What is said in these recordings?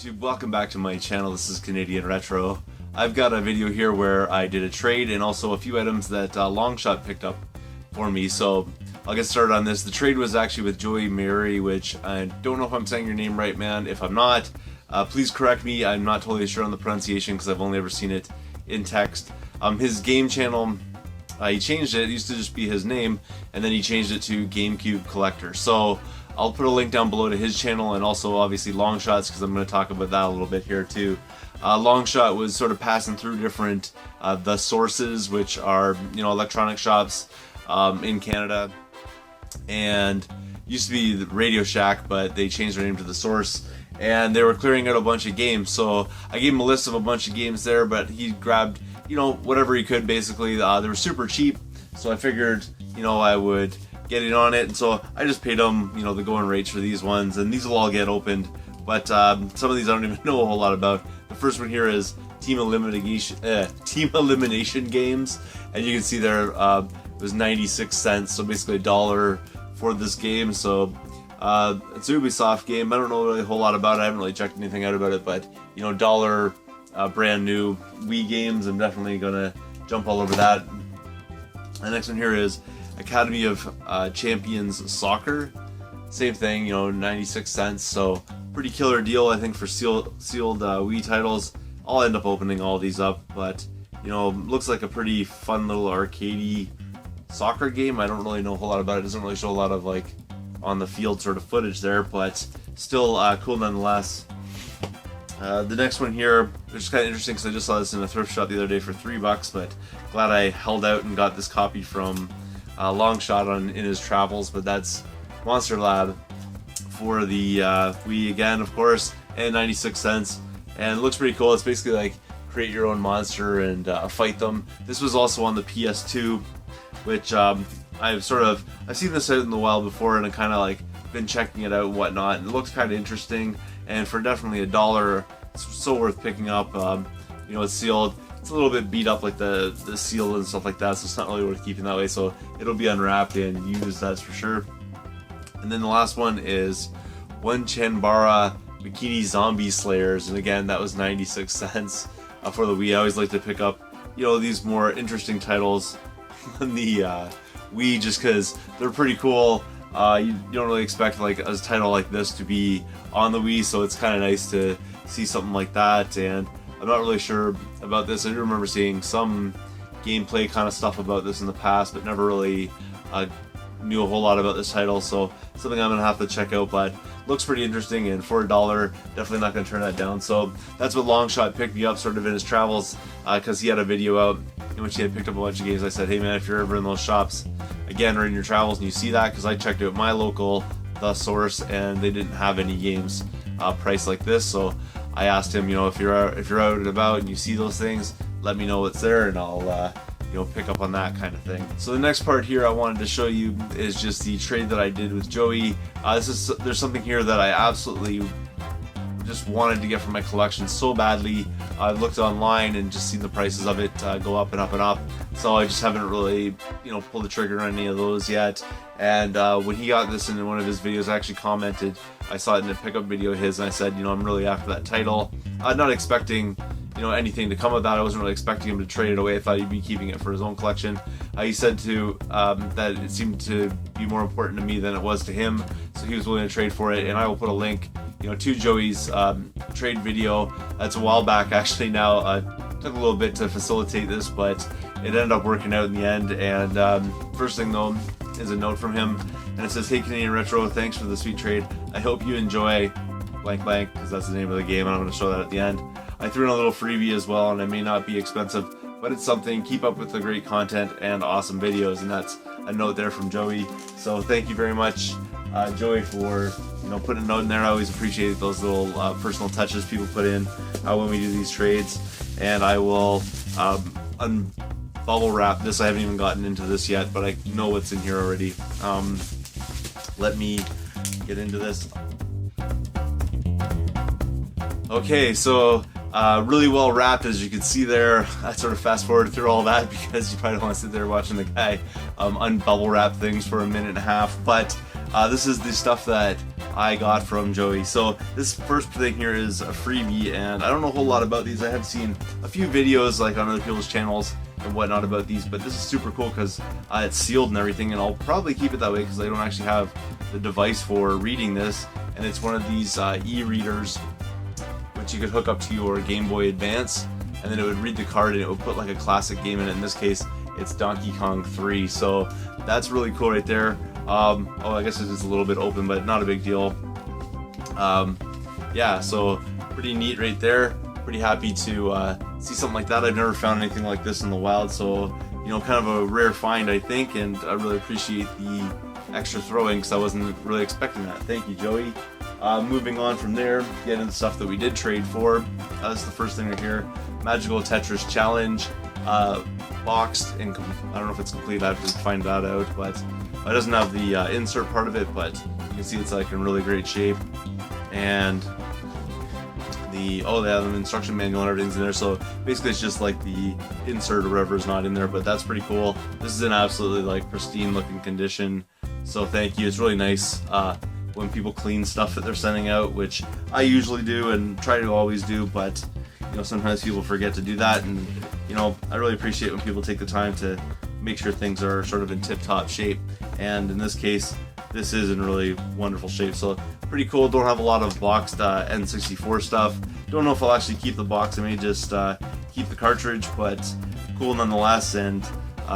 YouTube, welcome back to my channel. This is Canadian Retro. I've got a video here where I did a trade and also a few items that Longshot picked up for me, so I'll get started on this. The trade was actually with Joey Maiuri, which I don't know if I'm saying your name right, man. If I'm not, please correct me. I'm not totally sure on the pronunciation because I've only ever seen it in text. His game channel, he changed it. It used to just be his name, and then he changed it to Gamecube Collector. So I'll put a link down below to his channel and also obviously Longshots, because I'm going to talk about that a little bit here too. Longshot was sort of passing through different the sources, which are, you know, electronic shops in Canada, and used to be the Radio Shack, but they changed their name to The Source, and they were clearing out a bunch of games. So I gave him a list of a bunch of games there, but he grabbed, you know, whatever he could basically. They were super cheap, so I figured, you know, I would get in on it, and so I just paid him, you know, the going rates for these ones, and these will all get opened, but some of these I don't even know a whole lot about. The first one here is Team Elimination games, and you can see there it was 96 cents, so basically $1 for this game. So it's an Ubisoft game. I don't know really a whole lot about it. I haven't really checked anything out about it, but you know, $1 brand new Wii games. I'm definitely gonna jump all over that. The next one here is Academy of Champions Soccer. Same thing, you know, 96 cents. So pretty killer deal, I think, for sealed Wii titles. I'll end up opening all these up, but you know, looks like a pretty fun little arcadey soccer game. I don't really know a whole lot about it. It doesn't really show a lot of like on the field sort of footage there, but still cool nonetheless. The next one here, which is kind of interesting because I just saw this in a thrift shop the other day for $3, but glad I held out and got this copy from Longshot in his travels. But that's Monster Lab for the Wii again, of course, and 96 cents, and it looks pretty cool. It's basically like create your own monster and fight them. This was also on the PS2, which I've seen this out in the wild before, and I kind of like been checking it out and whatnot, and it looks kind of interesting, and for definitely $1, it's so worth picking up. You know, it's sealed. It's a little bit beat up, like the seal and stuff like that, so it's not really worth keeping that way, so it'll be unwrapped and used, that's for sure. And then the last one is One Chanbara Bikini Zombie Slayers, and again, that was 96 cents for the Wii. I always like to pick up, you know, these more interesting titles on the Wii, just because they're pretty cool. You don't really expect like a title like this to be on the Wii, so it's kind of nice to see something like that. And I'm not really sure about this. I do remember seeing some gameplay kind of stuff about this in the past, but never really knew a whole lot about this title, so something I'm gonna have to check out. But looks pretty interesting, and for $1, definitely not gonna turn that down. So that's what Longshot picked me up sort of in his travels, because he had a video out in which he had picked up a bunch of games. I said, hey man, if you're ever in those shops again or in your travels and you see that, because I checked out my local The Source and they didn't have any games priced like this, so I asked him, you know, if you're out and about and you see those things, let me know what's there, and I'll you know, pick up on that kind of thing. So the next part here I wanted to show you is just the trade that I did with Joey. There's something here that I absolutely just wanted to get from my collection so badly. I looked online and just seen the prices of it go up and up and up, so I just haven't really, you know, pulled the trigger on any of those yet. And when he got this in one of his videos, I actually commented, I saw it in a pickup video of his, and I said, you know, I'm really after that title. I'm not expecting, you know, anything to come of that. I wasn't really expecting him to trade it away. I thought he'd be keeping it for his own collection. He said to that it seemed to be more important to me than it was to him, so he was willing to trade for it. And I will put a link, you know, to Joey's trade video. That's a while back actually now. Took a little bit to facilitate this, but it ended up working out in the end. And first thing though is a note from him, and it says, hey Canadian Retro, thanks for the sweet trade. I hope you enjoy blank blank, because that's the name of the game, and I'm going to show that at the end. I threw in a little freebie as well, and it may not be expensive, but it's something. Keep up with the great content and awesome videos, and that's a note there from Joey. So thank you very much, Joey, for, you know, putting a note in there. I always appreciate those little personal touches people put in when we do these trades. And I will bubble wrap this. I haven't even gotten into this yet, but I know what's in here already. Let me get into this. Okay, so really well wrapped, as you can see there. I sort of fast forwarded through all that because you probably don't want to sit there watching the guy unbubble wrap things for a minute and a half. But this is the stuff that I got from Joey. So this first thing here is a freebie, and I don't know a whole lot about these. I have seen a few videos like on other people's channels and whatnot about these, but this is super cool because it's sealed and everything, and I'll probably keep it that way because I don't actually have the device for reading this, and it's one of these e-readers which you could hook up to your Game Boy Advance, and then it would read the card and it would put like a classic game in it. In this case, it's Donkey Kong 3, so that's really cool right there. Oh, I guess it is a little bit open, but not a big deal. Yeah, so pretty neat right there. Pretty happy to see something like that. I've never found anything like this in the wild, so you know, kind of a rare find, I think, and I really appreciate the extra throwing because I wasn't really expecting that. Thank you, Joey. Moving on from there, get into stuff that we did trade for. That's the first thing right here. Magical Tetris Challenge, boxed and I don't know if it's complete. I have to find that out, but it doesn't have the insert part of it. But you can see it's like in really great shape, and they have an instruction manual and everything's in there. So basically, it's just like the insert or whatever is not in there, but that's pretty cool. This is in absolutely like pristine looking condition. So thank you. It's really nice when people clean stuff that they're sending out, which I usually do and try to always do, but you know, sometimes people forget to do that, and you know, I really appreciate when people take the time to make sure things are sort of in tip-top shape, and in this case, this is in really wonderful shape, so pretty cool. Don't have a lot of boxed N64 stuff. Don't know if I'll actually keep the box. I may just keep the cartridge, but cool nonetheless, and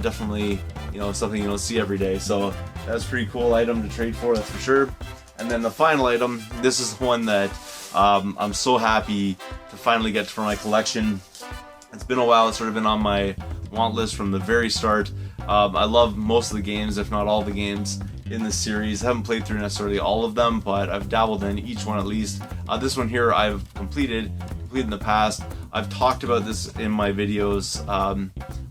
definitely, you know, something you don't see every day, so that's a pretty cool item to trade for, that's for sure. And then the final item, this is one that I'm so happy to finally get for my collection. It's been a while. It's sort of been on my want list from the very start. I love most of the games, if not all the games in this series. I haven't played through necessarily all of them, but I've dabbled in each one at least. This one here I've completed in the past. I've talked about this in my videos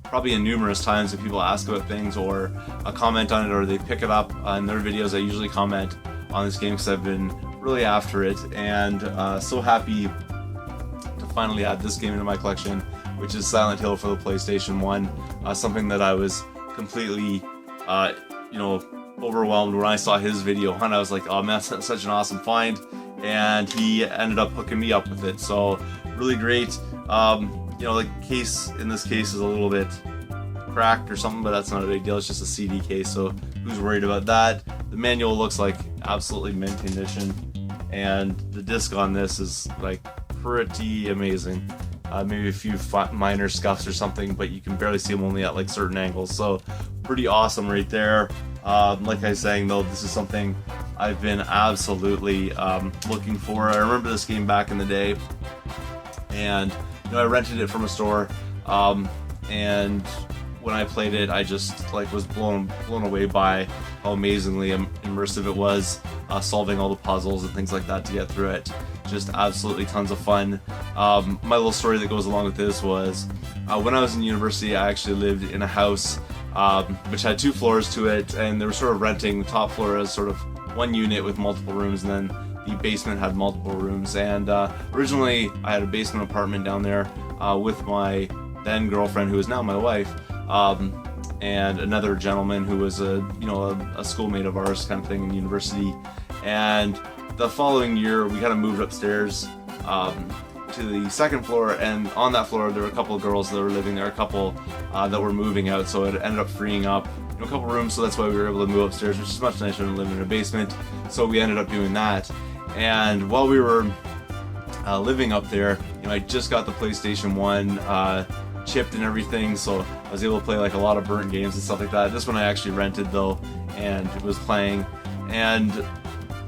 probably in numerous times if people ask about things or comment on it or they pick it up in their videos. I usually comment on this game because I've been really after it, and so happy to finally add this game into my collection, which is Silent Hill for the PlayStation 1. Something that I was completely, you know, overwhelmed when I saw his video, and I was like, oh man, that's such an awesome find, and he ended up hooking me up with it, so really great. You know, the case in this case is a little bit cracked or something, but that's not a big deal. It's just a CD case, so who's worried about that? The manual looks like absolutely mint condition, and the disc on this is like pretty amazing. Maybe a few minor scuffs or something, but you can barely see them only at like certain angles, so pretty awesome right there. Like I was saying though, this is something I've been absolutely looking for. I remember this game back in the day, and you know, I rented it from a store, and when I played it, I just like was blown away by how amazingly immersive it was, solving all the puzzles and things like that to get through it. Just absolutely tons of fun. My little story that goes along with this was when I was in university, I actually lived in a house which had 2 floors to it, and they were sort of renting the top floor as sort of one unit with multiple rooms, and then the basement had multiple rooms. And originally I had a basement apartment down there with my then girlfriend, who is now my wife, and another gentleman who was a schoolmate of ours kind of thing in university. And the following year we kind of moved upstairs to the second floor, and on that floor there were a couple of girls that were living there, a couple that were moving out, so it ended up freeing up a couple rooms, so that's why we were able to move upstairs, which is much nicer than living in a basement. So we ended up doing that, and while we were living up there, you know, I just got the PlayStation 1 chipped and everything, so I was able to play like a lot of burnt games and stuff like that. This one I actually rented though, and was playing, and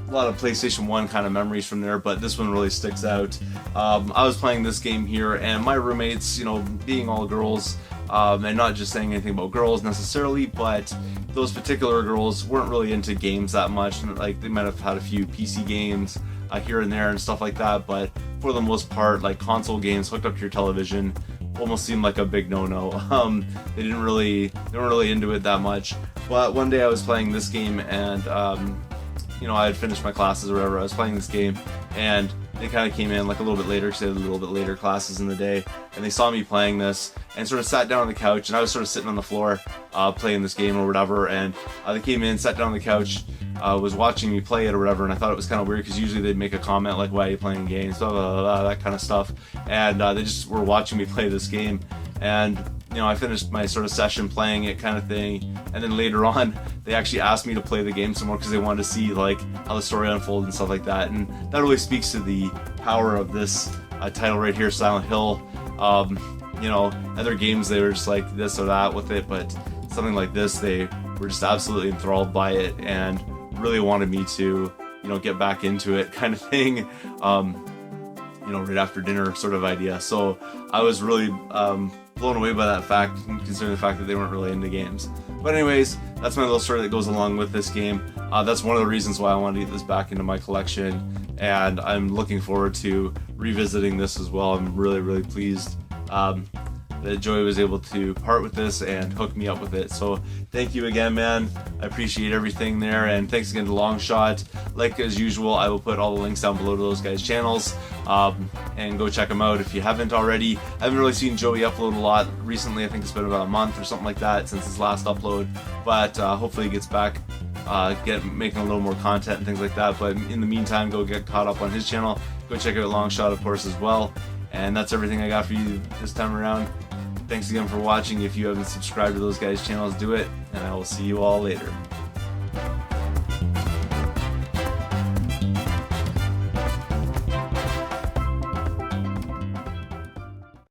a lot of PlayStation 1 kind of memories from there, but this one really sticks out. I was playing this game here, and my roommates, you know, being all girls, and not just saying anything about girls necessarily, but those particular girls weren't really into games that much. Like, they might have had a few PC games here and there and stuff like that, but for the most part, like console games hooked up to your television almost seemed like a big no-no. They weren't really into it that much. But one day I was playing this game, and you know, I had finished my classes or whatever. I was playing this game, and they kind of came in like a little bit later because they had a little bit later classes in the day, and they saw me playing this and sort of sat down on the couch, and I was sort of sitting on the floor playing this game or whatever, and they came in, sat down on the couch, was watching me play it or whatever, and I thought it was kind of weird because usually they'd make a comment like, why are you playing games, blah, blah, blah, blah, that kind of stuff, and they just were watching me play this game, and you know, I finished my sort of session playing it kind of thing, and then later on they actually asked me to play the game some more because they wanted to see like how the story unfolded and stuff like that, and that really speaks to the power of this title right here, Silent Hill. You know, other games they were just like this or that with it, but something like this, they were just absolutely enthralled by it and really wanted me to, you know, get back into it kind of thing, you know, right after dinner sort of idea. So I was really blown away by that fact, considering the fact that they weren't really into games. But anyways, that's my little story that goes along with this game. That's one of the reasons why I wanted to get this back into my collection, and I'm looking forward to revisiting this as well. I'm really, really pleased that Joey was able to part with this and hook me up with it. So thank you again, man. I appreciate everything there, and thanks again to Longshot. Like as usual, I will put all the links down below to those guys' channels, and go check them out if you haven't already. I haven't really seen Joey upload a lot recently. I think it's been about a month or something like that since his last upload, but hopefully he gets back making a little more content and things like that. But in the meantime, go get caught up on his channel. Go check out Longshot, of course, as well. And that's everything I got for you this time around. Thanks again for watching. If you haven't subscribed to those guys' channels, do it, and I will see you all later.